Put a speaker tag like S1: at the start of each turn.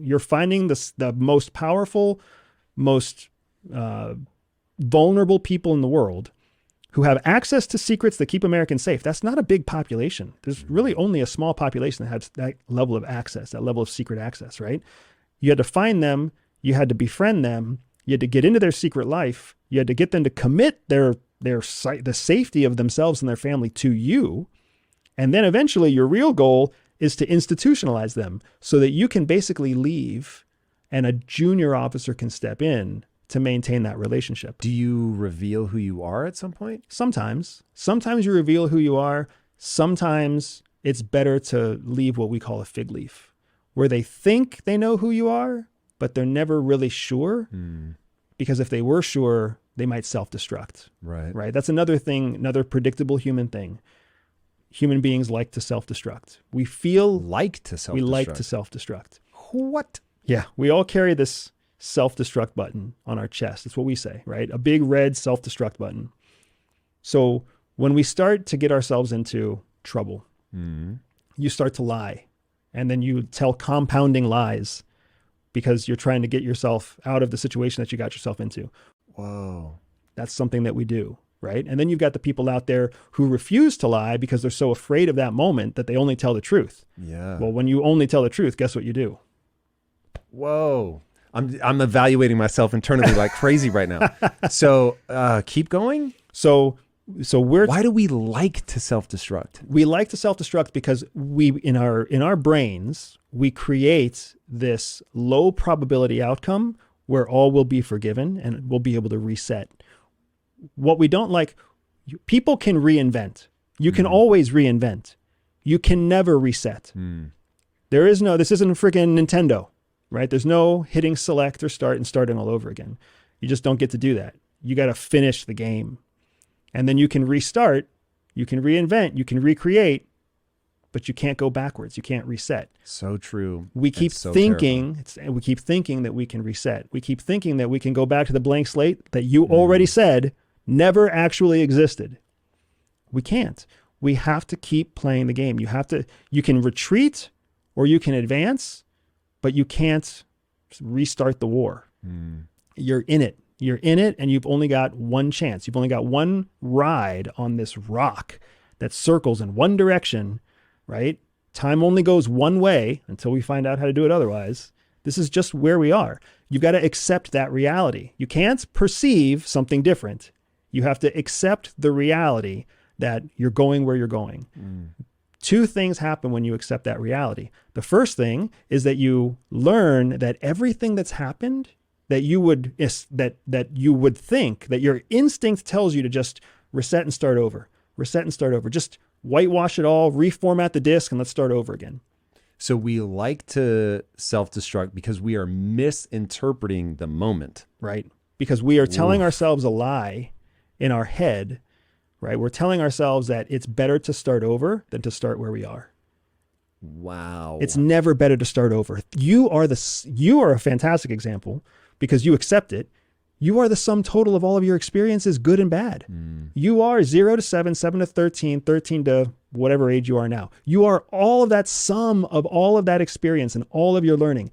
S1: You're finding the most powerful, most vulnerable people in the world who have access to secrets that keep Americans safe. That's not a big population. There's really only a small population that has that level of access, that level of secret access, right? You had to find them. You had to befriend them. You had to get into their secret life. You had to get them to commit the safety of themselves and their family to you. And then eventually your real goal is to institutionalize them so that you can basically leave and a junior officer can step in to maintain that relationship.
S2: Do you reveal who you are at some point?
S1: Sometimes you reveal who you are. Sometimes it's better to leave what we call a fig leaf, where they think they know who you are, but they're never really sure. Because if they were sure, they might self-destruct. Right. That's another thing, another predictable human thing. Human beings like to self-destruct. We like to self-destruct.
S2: What?
S1: Yeah, we all carry this self-destruct button on our chest. That's what we say, right? A big red self-destruct button. So when we start to get ourselves into trouble, you start to lie. And then you tell compounding lies because you're trying to get yourself out of the situation that you got yourself into.
S2: Whoa.
S1: That's something that we do, right? And then you've got the people out there who refuse to lie because they're so afraid of that moment that they only tell the truth.
S2: Yeah.
S1: Well, when you only tell the truth, guess what you do?
S2: Whoa. I'm evaluating myself internally like crazy right now. So keep going.
S1: So
S2: why do we like to self-destruct?
S1: We like to self-destruct because we in our brains, we create this low probability outcome where all will be forgiven and we'll be able to reset. What we don't like, people can reinvent. You can always reinvent. You can never reset. This isn't freaking Nintendo. Right? There's no hitting select or start and starting all over again. You just don't get to do that. You got to finish the game. And then you can restart, you can reinvent, you can recreate, but you can't go backwards. You can't reset.
S2: So true.
S1: We keep thinking that we can reset. We keep thinking that we can go back to the blank slate that you already said never actually existed. We can't. We have to keep playing the game. You can retreat or you can advance, but you can't restart the war. You're in it. You're in it, and you've only got one chance. You've only got one ride on this rock that circles in one direction, right? Time only goes one way until we find out how to do it otherwise. This is just where we are. You've got to accept that reality. You can't perceive something different. You have to accept the reality that you're going where you're going. Two things happen when you accept that reality. The first thing is that you learn that everything that's happened that you would think that your instinct tells you to just reset and start over, just whitewash it all, reformat the disk, and let's start over again.
S2: So we like to self-destruct because we are misinterpreting the moment.
S1: Right. Because we are telling ourselves a lie in our head, right? We're telling ourselves that it's better to start over than to start where we are.
S2: Wow.
S1: It's never better to start over. You are a fantastic example because you accept it. You are the sum total of all of your experiences, good and bad. You are 0 to 7, 7 to 13, 13 to whatever age you are now. You are all of that sum of all of that experience and all of your learning.